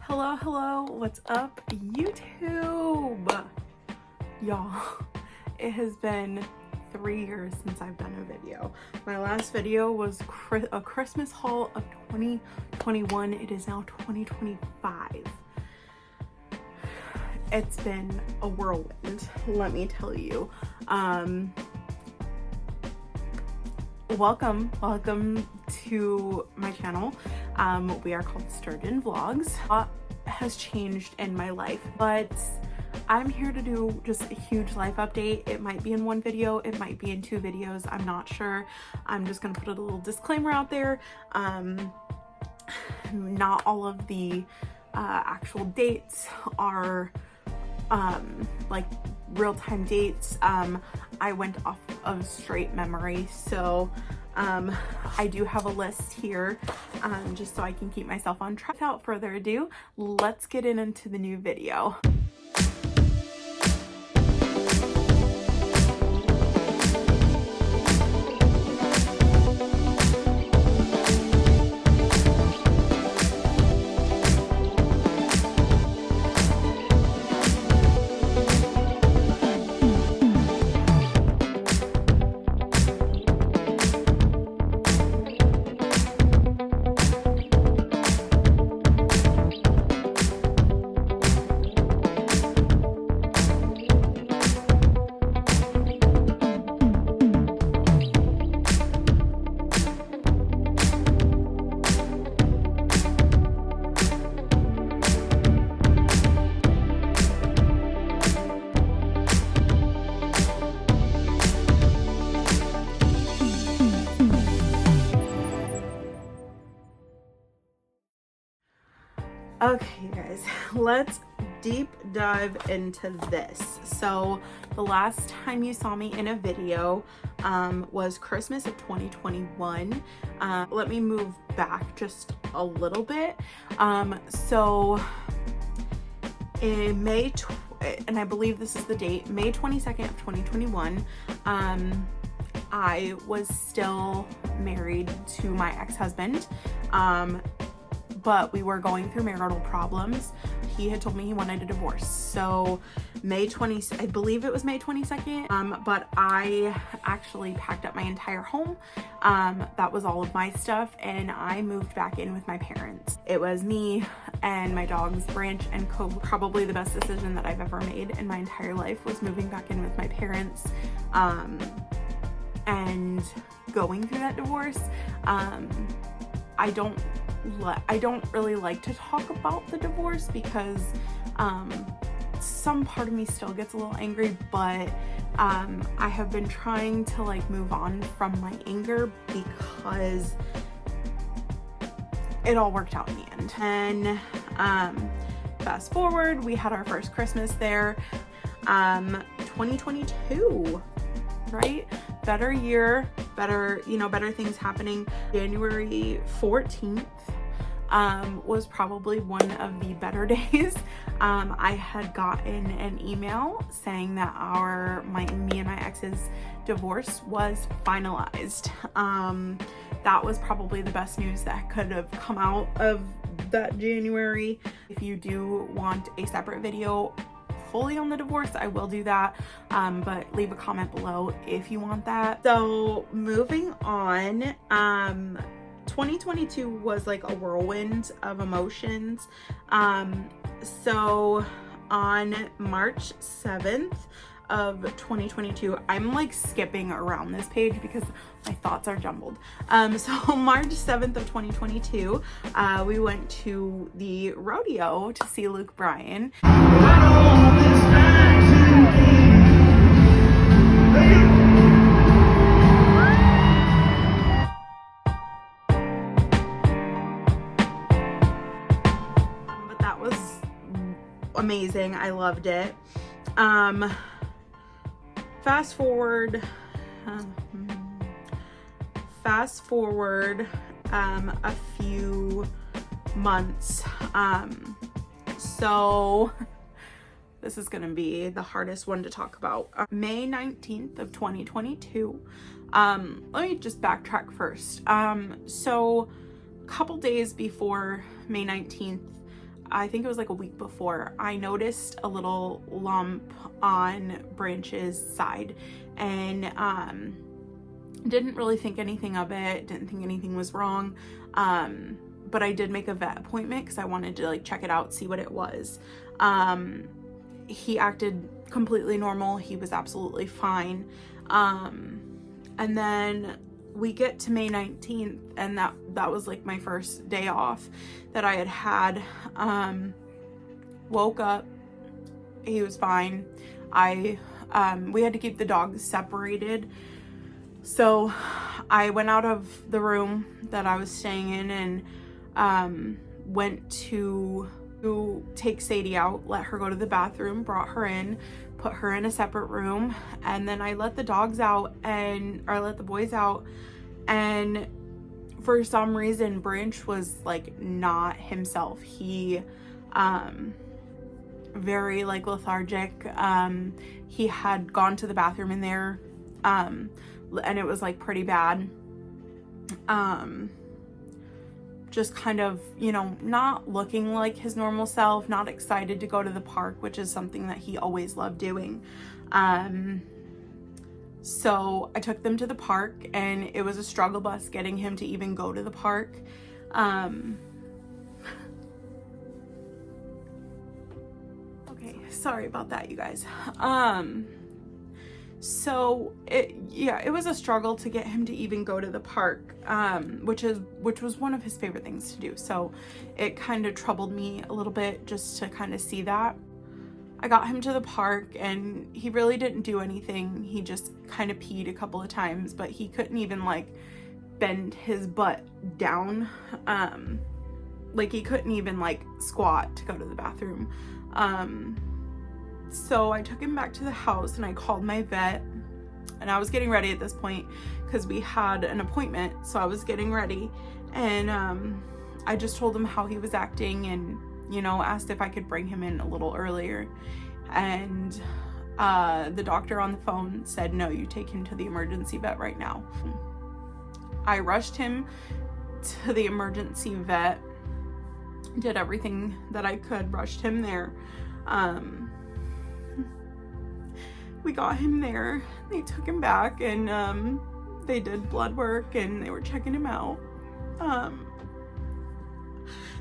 Hello, what's up, YouTube? Y'all, it has been 3 years since I've done a video. My last video was a Christmas haul of 2021. It is now 2025. It's been a whirlwind, let me tell you. Welcome to my channel. We are called Sturgeon Vlogs. A lot has changed in my life, but I'm here to do just a huge life update. It might be in one video, it might be in 2 videos, I'm not sure. I'm just gonna put a little disclaimer out there. Not all of the actual dates are like real-time dates. I went off of straight memory, so I do have a list here just so I can keep myself on track. Without further ado, let's get into the new video. Okay guys, let's deep dive into this. So the last time you saw me in a video was Christmas of 2021. Let me move back just a little bit. So in May, and I believe this is the date, May 22nd of 2021, I was still married to my ex-husband. But we were going through marital problems. He had told me he wanted a divorce. So I believe it was May 22nd, but I actually packed up my entire home. That was all of my stuff, and I moved back in with my parents. It was me and my dogs, Branch and Cove. Probably the best decision that I've ever made in my entire life was moving back in with my parents and going through that divorce. I don't really like to talk about the divorce because some part of me still gets a little angry, but I have been trying to like move on from my anger because it all worked out in the end. And fast forward, we had our first Christmas there. 2022, right? Better year, better things happening. January 14th was probably one of the better days. I had gotten an email saying that me and my ex's divorce was finalized. That was probably the best news that could have come out of that January. If you do want a separate video fully on the divorce, I will do that, but leave a comment below if you want that. So moving on, 2022 was like a whirlwind of emotions. So on March 7th of 2022, I'm like skipping around this page because my thoughts are jumbled. So March 7th of 2022, we went to the rodeo to see Luke Bryan. But that was amazing. I loved it. Fast forward a few months. So this is gonna be the hardest one to talk about. May 19th of 2022. Let me just backtrack first. So a couple days before May 19th, I think it was like a week before, I noticed a little lump on Branch's side, and didn't really think anything of it, didn't think anything was wrong, but I did make a vet appointment because I wanted to like check it out, see what it was. He acted completely normal, he was absolutely fine. And then we get to May 19th, and that was like my first day off that I had. Woke up, he was fine. We had to keep the dogs separated, so I went out of the room that I was staying in and went to take Sadie out, let her go to the bathroom, brought her in, put her in a separate room, and then I let the dogs out or let the boys out, and for some reason Branch was like not himself. He very like lethargic. He had gone to the bathroom in there, and it was like pretty bad. Just kind of, you know, not looking like his normal self, not excited to go to the park, which is something that he always loved doing. So I took them to the park, and it was a struggle bus getting him to even go to the park. Okay, sorry about that, you guys. So it was a struggle to get him to even go to the park, which was one of his favorite things to do. So it kind of troubled me a little bit just to kind of see that. I got him to the park, and he really didn't do anything. He just kind of peed a couple of times, but he couldn't even like bend his butt down. Like he couldn't even like squat to go to the bathroom. So I took him back to the house, and I called my vet, and I was getting ready at this point because we had an appointment. So I was getting ready, and I just told him how he was acting, and, you know, asked if I could bring him in a little earlier. And the doctor on the phone said, no, you take him to the emergency vet right now. I rushed him to the emergency vet, did everything that I could, rushed him there. We got him there, they took him back, and they did blood work, and they were checking him out.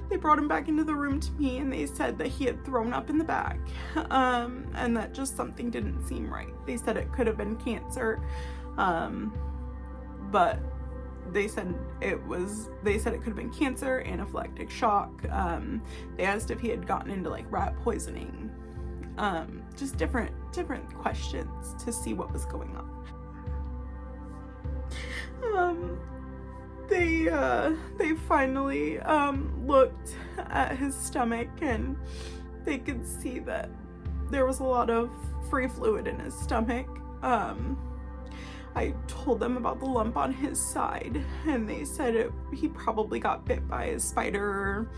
They brought him back into the room to me, and they said that he had thrown up in the back, and that just something didn't seem right. They said it could have been cancer, but they said it could have been cancer, anaphylactic shock. They asked if he had gotten into like rat poisoning, just different questions to see what was going on. They finally looked at his stomach, and they could see that there was a lot of free fluid in his stomach. I told them about the lump on his side, and they said he probably got bit by a spider or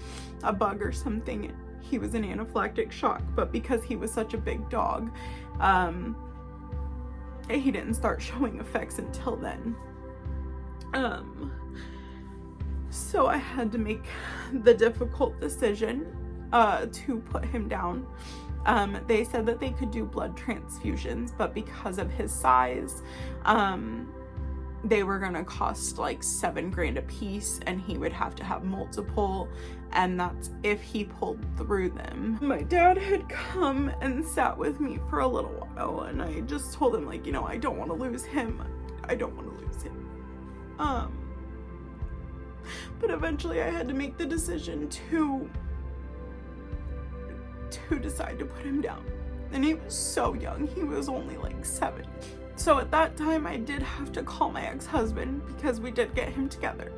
a bug or something. He was in anaphylactic shock, but because he was such a big dog, he didn't start showing effects until then. So I had to make the difficult decision to put him down. They said that they could do blood transfusions, but because of his size, they were gonna cost like $7,000 a piece, and he would have to have multiple, and that's if he pulled through them. My dad had come and sat with me for a little while, and I just told him, like, you know, I don't want to lose him. I don't want to lose him. But eventually I had to make the decision to decide to put him down. And he was so young, he was only like 7. So at that time I did have to call my ex-husband, because we did get him together.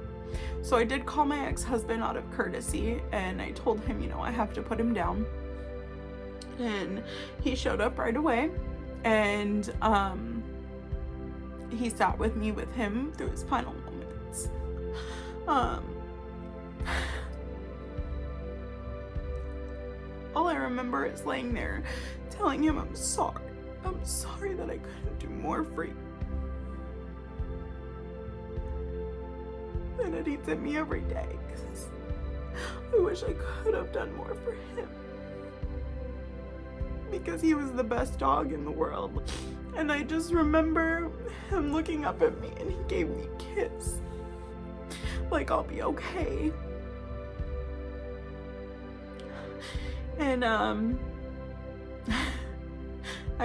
So I did call my ex-husband out of courtesy, and I told him, you know, I have to put him down. And he showed up right away, and he sat with me with him through his final moments. All I remember is laying there telling him I'm sorry. I'm sorry that I couldn't do more for you. And that he eats at me every day, because I wish I could have done more for him, because he was the best dog in the world. And I just remember him looking up at me and he gave me a kiss, like I'll be okay. And I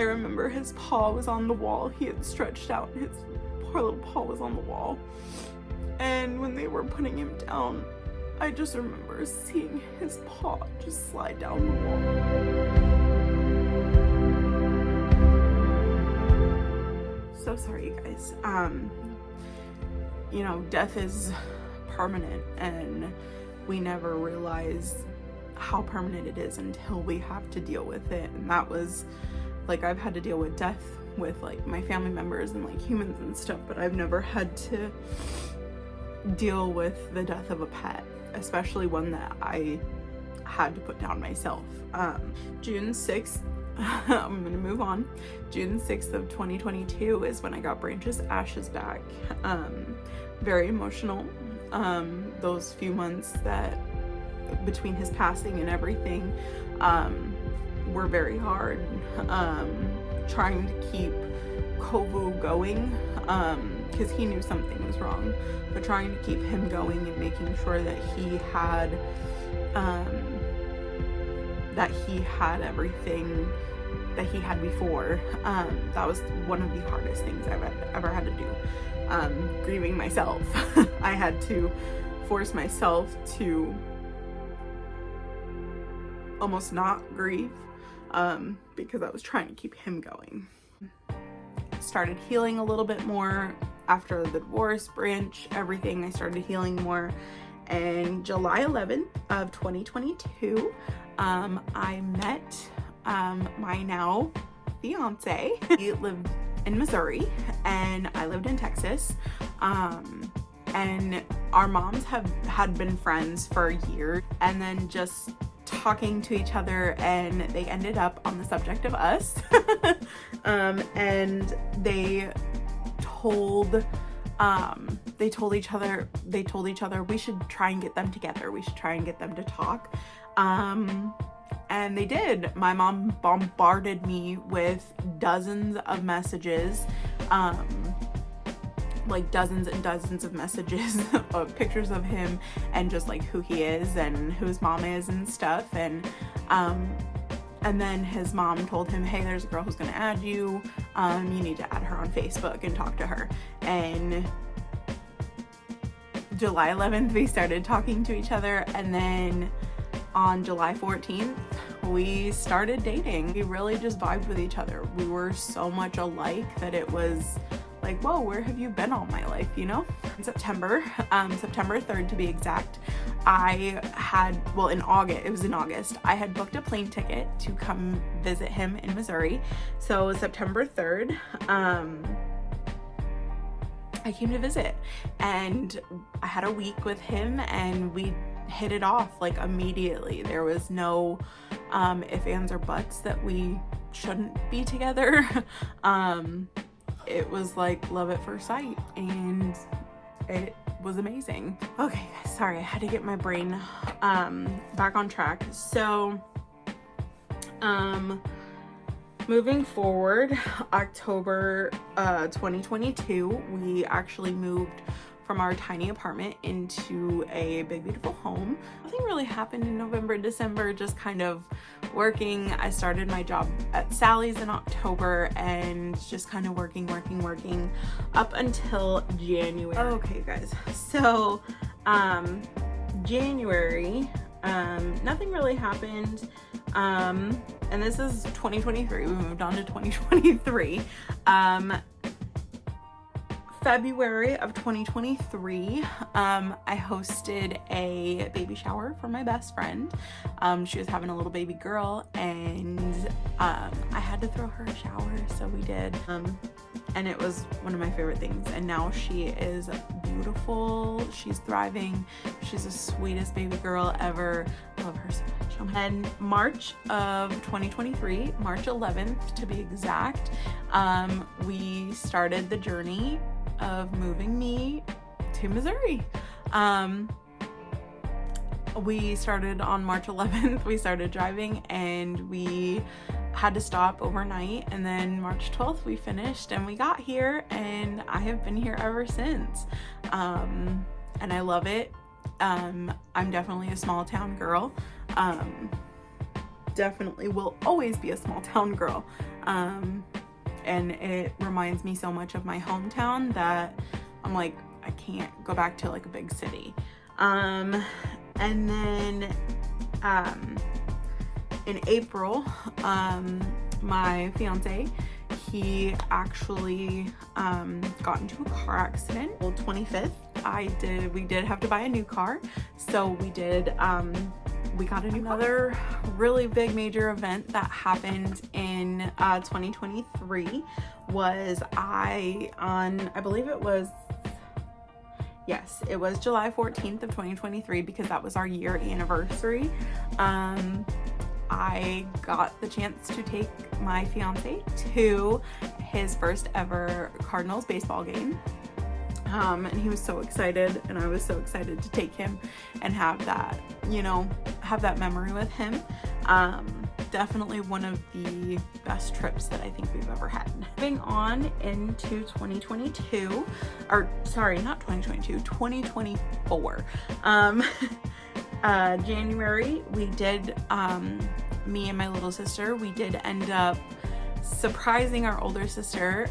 remember his paw was on the wall. He had stretched out, his poor little paw was on the wall. And when they were putting him down, I just remember seeing his paw just slide down the wall. So sorry, you guys. You know, death is permanent, and we never realize how permanent it is until we have to deal with it. And that was, like, I've had to deal with death with, like, my family members and, like, humans and stuff, but I've never had to deal with the death of a pet, especially one that I had to put down myself. June 6th, I'm gonna move on. June 6th of 2022 is when I got Branch's ashes back. Very emotional. Those few months that between his passing and everything were very hard. Trying to keep Kovu going, because he knew something was wrong, but trying to keep him going and making sure that he had everything that he had before. That was one of the hardest things I've ever had to do. Grieving myself. I had to force myself to almost not grieve, because I was trying to keep him going. Started healing a little bit more after the divorce, Branch, everything. I started healing more. And July 11th of 2022, I met my now fiance. He lived in Missouri and I lived in Texas. And our moms had been friends for years, and then just talking to each other, and they ended up on the subject of us. And they told each other we should try and get them together. We should try and get them to talk. And they did. My mom bombarded me with dozens of messages, like dozens and dozens of messages of pictures of him and just like who he is and who his mom is and stuff. And then his mom told him, hey, there's a girl who's gonna add you. You need to add her on Facebook and talk to her. And July 11th, we started talking to each other. And then on July 14th, we started dating. We really just vibed with each other. We were so much alike that it was like, whoa, where have you been all my life, you know? In September 3rd to be exact, I had, well, it was in August, I had booked a plane ticket to come visit him in Missouri. So September 3rd, I came to visit, and I had a week with him, and we hit it off like immediately. There was no ifs, ands, or buts that we shouldn't be together. It was like love at first sight, and it was amazing. Okay, guys, sorry, I had to get my brain back on track. So moving forward, October 2022, we actually moved from our tiny apartment into a big, beautiful home. Nothing really happened in November, December, just kind of working. I started my job at Sally's in October and just kind of working up until January. Okay, guys, so January, nothing really happened. And this is 2023, we moved on to 2023. February of 2023, I hosted a baby shower for my best friend. She was having a little baby girl, and I had to throw her a shower, so we did. And it was one of my favorite things. And now she is beautiful. She's thriving. She's the sweetest baby girl ever. I love her so much. And March of 2023, March 11th to be exact, we started the journey of moving me to Missouri. We started on March 11th. We started driving and we had to stop overnight, and then March 12th we finished and we got here, and I have been here ever since. And I love it. I'm definitely a small town girl. Definitely will always be a small town girl. And it reminds me so much of my hometown that I'm like, I can't go back to like a big city. And then in April, my fiance, he actually got into a car accident. Well, 25th, we did have to buy a new car, so we did. We got another really big major event that happened in 2023 was I believe it was, yes, it was July 14th of 2023, because that was our year anniversary. I got the chance to take my fiance to his first ever Cardinals baseball game. And he was so excited, and I was so excited to take him and have that, have that memory with him. Definitely one of the best trips that I think we've ever had. Moving on into 2022, or sorry, not 2022, 2024. January, we did, me and my little sister, we did end up surprising our older sister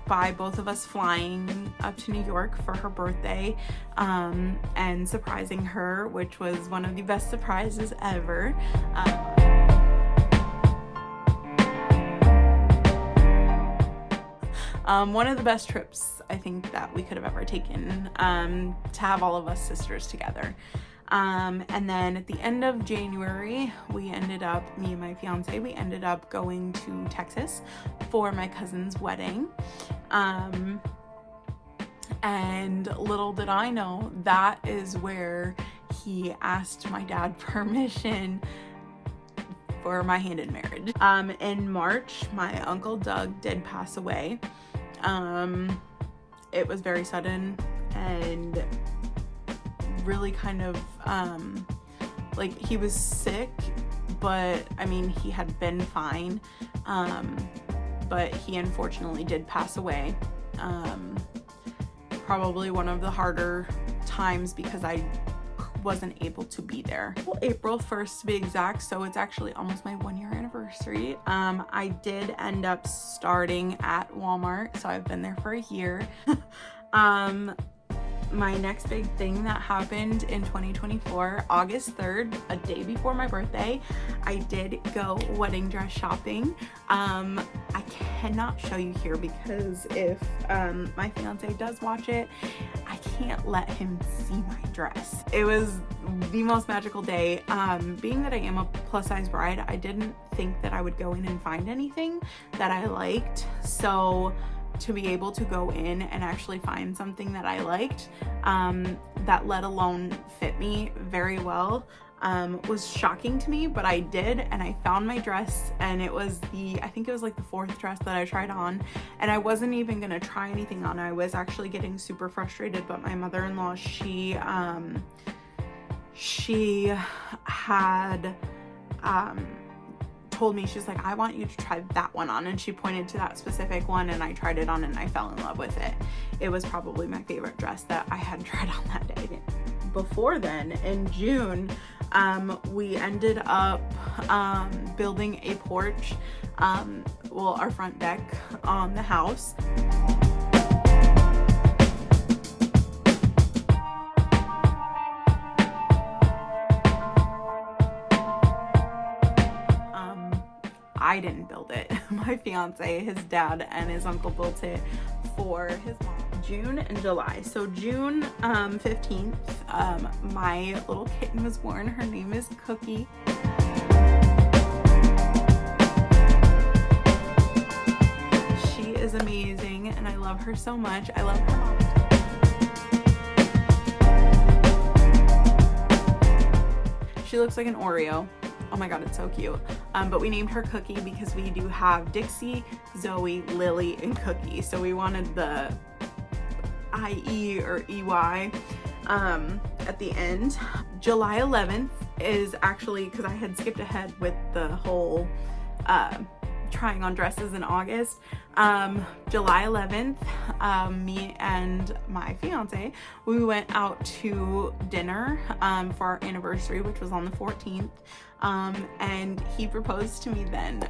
by both of us flying up to New York for her birthday, and surprising her, which was one of the best surprises ever. One of the best trips I think that we could have ever taken, to have all of us sisters together. And then at the end of January, me and my fiance, we ended up going to Texas for my cousin's wedding. And little did I know, that is where he asked my dad permission for my hand in marriage. In March, my Uncle Doug did pass away. It was very sudden and really kind of like, he was sick, but I mean, he had been fine, but he unfortunately did pass away. Probably one of the harder times because I wasn't able to be there. Well, April 1st to be exact, so it's actually almost my 1-year anniversary. I did end up starting at Walmart, so I've been there for a year. My next big thing that happened in 2024, August 3rd, a day before my birthday, I did go wedding dress shopping. I cannot show you here because if my fiance does watch it, I can't let him see my dress. It was the most magical day. Being that I am a plus size bride, I didn't think that I would go in and find anything that I liked. So to be able to go in and actually find something that I liked, that let alone fit me very well, was shocking to me, but I did, and I found my dress, and it was I think it was like the 4th dress that I tried on, and I wasn't even gonna try anything on. I was actually getting super frustrated, but my mother-in-law, she had told me, she's like, I want you to try that one on, and she pointed to that specific one, and I tried it on and I fell in love with it. It was probably my favorite dress that I had tried on that day. Before then, in June, we ended up building a porch, our front deck on the house. I didn't build it. My fiance, his dad, and his uncle built it for his mom. June and July. So June 15th, my little kitten was born. Her name is Cookie. She is amazing and I love her so much. I love her mom. She looks like an Oreo. Oh my god, it's so cute. But we named her Cookie because we do have Dixie, Zoe, Lily, and Cookie. So we wanted the IE or EY at the end. July 11th is actually, because I had skipped ahead with the whole trying on dresses in August. July 11th, me and my fiance, we went out to dinner for our anniversary, which was on the 14th, and he proposed to me then.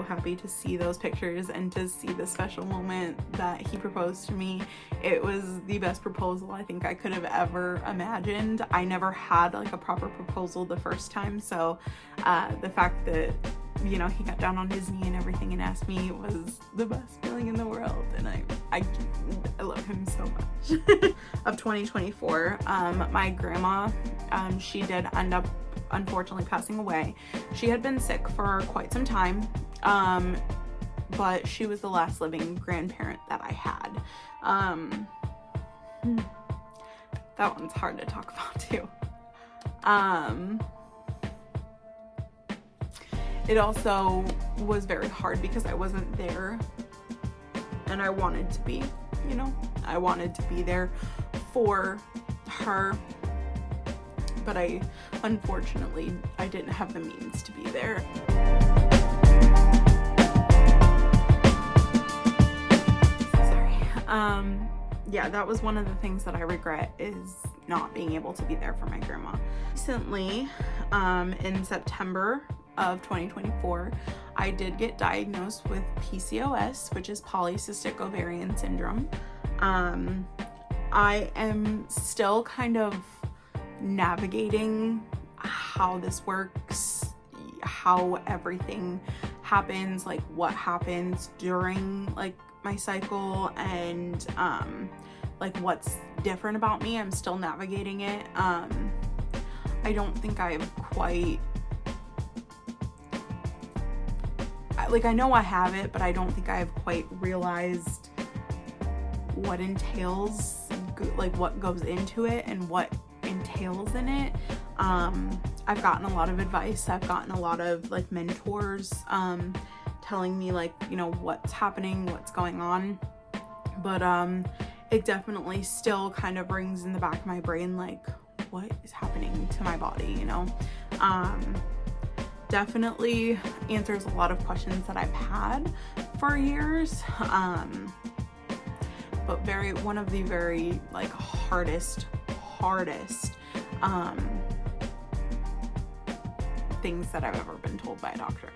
Happy to see those pictures and to see the special moment that he proposed to me. It was the best proposal I think I could have ever imagined. I never had like a proper proposal the first time, so the fact that, you know, he got down on his knee and everything and asked me was the best feeling in the world, and I love him so much. Of 2024, my grandma, she did end up unfortunately passing away. She had been sick for quite some time, but she was the last living grandparent that I had. That one's hard to talk about too. It also was very hard because I wasn't there, and I wanted to be, you know, I wanted to be there for her, but unfortunately, I didn't have the means to be there. Yeah, that was one of the things that I regret, is not being able to be there for my grandma. Recently, in September of 2024, I did get diagnosed with PCOS, which is polycystic ovarian syndrome. I am still kind of navigating how this works, how everything happens, like what happens during like my cycle, and like what's different about me. I'm still navigating it. I don't think I've quite, like, I know I have it, but I don't think I've quite realized what entails, like what goes into it and what entails in it. I've gotten a lot of advice. I've gotten a lot of like mentors telling me like, you know, what's happening, what's going on, but it definitely still kind of rings in the back of my brain like, what is happening to my body, you know? Definitely answers a lot of questions that I've had for years, but one of the very like hardest things that I've ever been told by a doctor.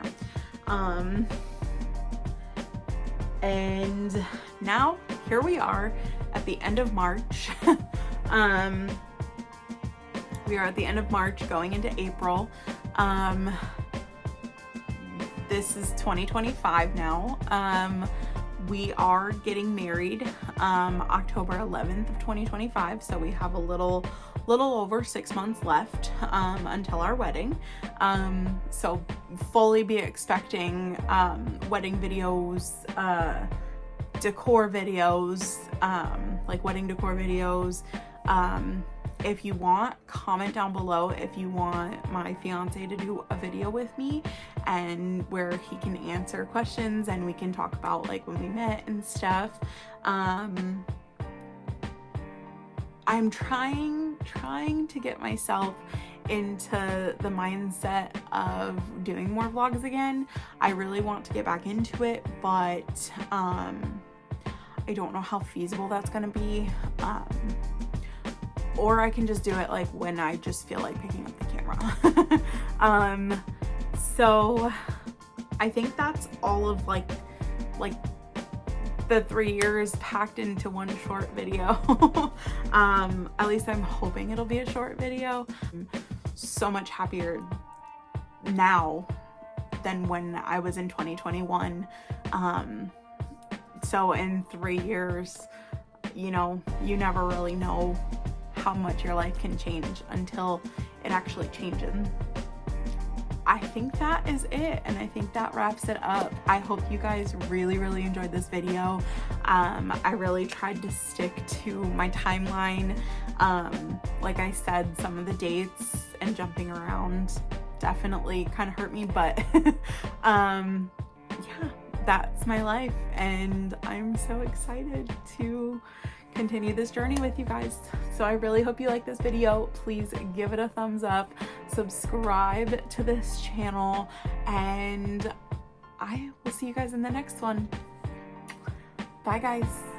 And now here we are at the end of March. We are at the end of March going into April. This is 2025 now. We are getting married October 11th of 2025, so we have a little over 6 months left until our wedding. So fully be expecting wedding videos, decor videos, like wedding decor videos. If you want, comment down below if you want my fiance to do a video with me, and where he can answer questions and we can talk about like when we met and stuff. I'm trying to get myself into the mindset of doing more vlogs again. I really want to get back into it, but I don't know how feasible that's gonna be. Or I can just do it like when I just feel like picking up the camera. So I think that's all of like the 3 years packed into one short video. At least I'm hoping it'll be a short video. I'm so much happier now than when I was in 2021. So in 3 years, you know, you never really know how much your life can change until it actually changes. I think that is it, and I think that wraps it up. I hope you guys really enjoyed this video. I really tried to stick to my timeline. Like I said, some of the dates and jumping around definitely kind of hurt me, but yeah, that's my life, and I'm so excited to continue this journey with you guys. So I really hope you like this video. Please give it a thumbs up, subscribe to this channel, and I will see you guys in the next one. Bye guys.